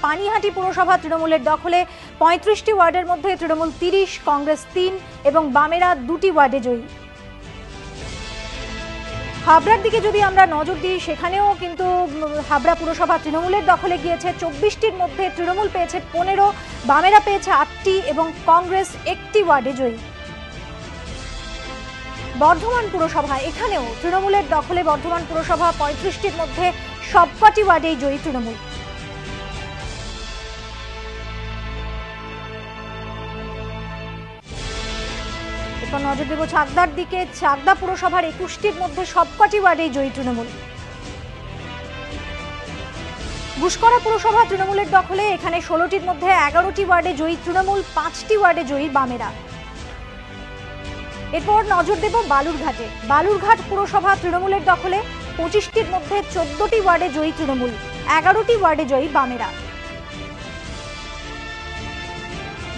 পানিহাটি পুরসভা তৃণমূলের দখলে, ৩৫টি ওয়ার্ডের মধ্যে তৃণমূল ৩০, কংগ্রেস ৩ এবং বামেরা 2টি ওয়ার্ডে জয়ী। হাবড়ার দিকে যদি আমরা নজর দিই, সেখানেও কিন্তু হাবড়া পুরসভা তৃণমূলের দখলে গিয়েছে। 24টির মধ্যে তৃণমূল পেয়েছে 15, বামেরা পেয়েছে 8টি এবং কংগ্রেস 1টি ওয়ার্ডে জয়ী। বর্ধমান পুরসভা, এখানেও তৃণমূলের দখলে বর্ধমান পুরসভা, 35টির মধ্যে সবকটি ওয়ার্ডেই জয়ী তৃণমূল। এরপর নজর দেব চাকদার দিকে। চাকদা পুরসভার 21টির মধ্যে সবকটি ওয়ার্ডেই জয়ী তৃণমূল। গুসকরা পুরসভা তৃণমূলের দখলে, এখানে 16টির মধ্যে 11টি ওয়ার্ডে জয়ী তৃণমূল, 5টি ওয়ার্ডে জয়ী বামেরা। এরপর নজর দেব বালুরঘাটে। বালুরঘাট পুরসভা তৃণমূলের দখলে, 25টির মধ্যে 14টি ওয়ার্ডে জয়ী তৃণমূল, 11টি ওয়ার্ডে জয়ী বামেরা।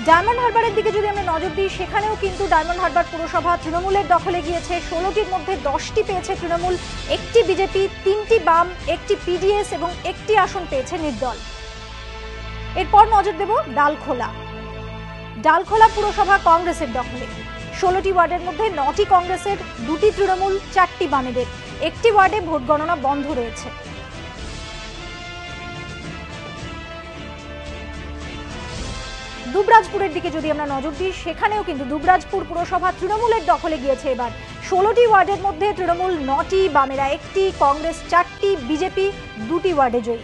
ডায়মন্ড হারবারের দিকে যদি আমরা নজর দিই, সেখানেও কিন্তু ডায়মন্ড হারবার পুরসভা তৃণমূলের দখলে গিয়েছে। 16টির মধ্যে 10টি পেয়েছে তৃণমূল, 1টি বিজেপি, 3টি বাম, 1টি পিডিএস এবং 1টি আসন পেয়েছে নির্দল। এরপর নজর দেব ডালখোলা। ডালখোলা পুরসভা কংগ্রেসের দখলে, 16টি ওয়ার্ডের মধ্যে 9টি কংগ্রেসের, 2টি তৃণমূল, 4টি বামেদের। 1টি ওয়ার্ডে ভোট গণনা বন্ধ রয়েছে। দুবরাজপুরের দিকে যদি আমরা নজর দিই, সেখানেও কিন্তু দুবরাজপুর পুরসভা তৃণমূলের দখলে গিয়েছে এবার। 16টি ওয়ার্ডের মধ্যে তৃণমূল 9টি, বামেরা 1টি, কংগ্রেস 4টি, বিজেপি 2টি ওয়ার্ডে জয়ী।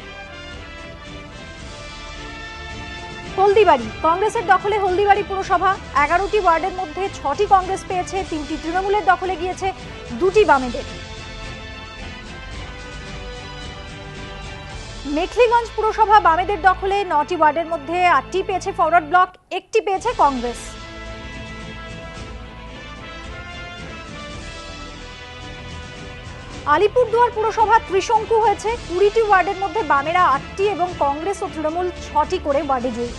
হলদিবাড়ি, কংগ্রেসের দখলে হলদিবাড়ি পুরসভা, 11টি ওয়ার্ডের মধ্যে 6টি কংগ্রেস পেয়েছে, 3টি তৃণমূলের দখলে গিয়েছে, 2টি বামেদের। মেখলিগঞ্জ পুরসভা বামেদের দখলে, 9টি ওয়ার্ডের মধ্যে 8টি পেয়েছে ফরওয়ার্ড ব্লক, 1টি পেয়েছে কংগ্রেস। আলিপুরদুয়ার পুরসভা ত্রিশঙ্কু হয়েছে, 20টি ওয়ার্ডের মধ্যে বামেরা 8টি এবং কংগ্রেস ও তৃণমূল 6টি করে ওয়ার্ডে জয়ী।